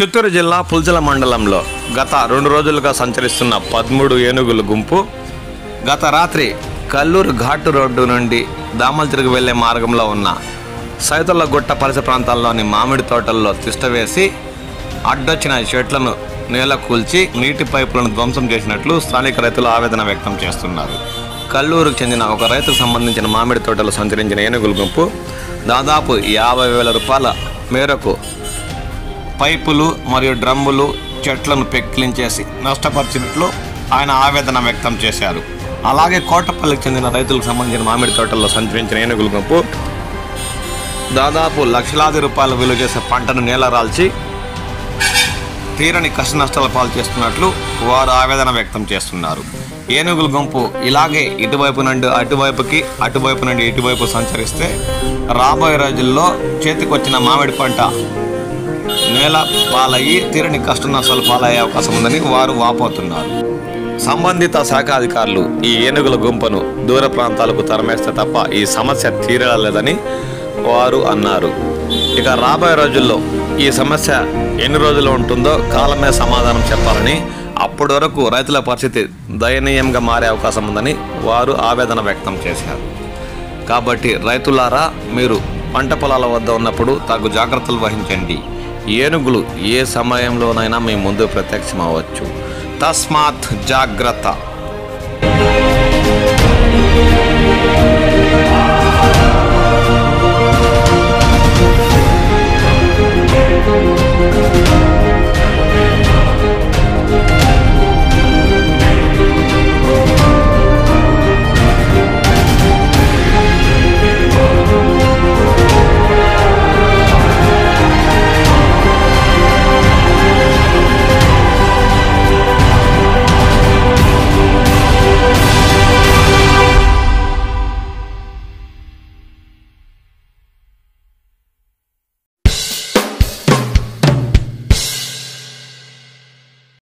చిత్తూరు జిల్లా పుల్చల మండలంలో గత 2 రోజులుగా సంచరిస్తున్న 13 ఏనుగుల గుంపు గత రాత్రి కల్లూరు ఘాటు రోడ్డు నుండి దామల్చిరికి వెళ్లే మార్గంలో ఉన్న సైతుల గుట్ట పరిసర ప్రాంతాల్లోని మామిడి తోటల్లో తిష్టవేసి అడ్డొచ్చిన చెట్లను నేల కూల్చి నీటి పైపులను ధ్వంసం చేసినట్లు స్థానిక రైతులు ఆవేదన వ్యక్తం చేస్తున్నారు. కల్లూరుకు చెందిన ఒక రైతుకు సంబంధించిన మామిడి తోటలో సంచరించిన ఏనుగుల గుంపు దాదాపు 50,000 రూపాయల మేరకు పైపులు మరియు డ్రమ్ములు చెట్లను పెక్కిలించేసి నష్టపరిచినట్లు ఆయన ఆవేదన వ్యక్తం చేశారు. అలాగే కోటపల్లికి చెందిన రైతులకు సంబంధించిన మామిడి తోటల్లో సంచరించిన ఏనుగుల గుంపు దాదాపు లక్షలాది రూపాయలు విలువ చేసే పంటను నేలరాల్చి తీరని కష్ట నష్టాల పాలు చేస్తున్నట్లు వారు ఆవేదన వ్యక్తం చేస్తున్నారు. ఏనుగుల గుంపు ఇలాగే ఇటువైపు నుండి అటువైపుకి, అటువైపు నుండి ఇటువైపు సంచరిస్తే రాబోయే రోజుల్లో చేతికొచ్చిన మామిడి పంట నేల పాలయ్యి తీరని కష్ట నష్టాలు పాలయ్యే అవకాశం ఉందని వారు వాపోతున్నారు. సంబంధిత శాఖ అధికారులు ఈ ఏనుగుల గుంపును దూర ప్రాంతాలకు తరమేస్తే తప్ప ఈ సమస్య తీరలేదని వారు అన్నారు. ఇక రాబోయే రోజుల్లో ఈ సమస్య ఎన్ని రోజులు ఉంటుందో కాలమే సమాధానం చెప్పాలని, అప్పటి వరకు రైతుల పరిస్థితి దయనీయంగా మారే అవకాశం ఉందని వారు ఆవేదన వ్యక్తం చేశారు. కాబట్టి రైతులారా, మీరు పంట పొలాల వద్ద ఉన్నప్పుడు తగు జాగ్రత్తలు వహించండి. ఏనుగులు ఏ సమయంలోనైనా మీ ముందు ప్రత్యక్షమవచ్చు. తస్మాత్ జాగ్రత్త.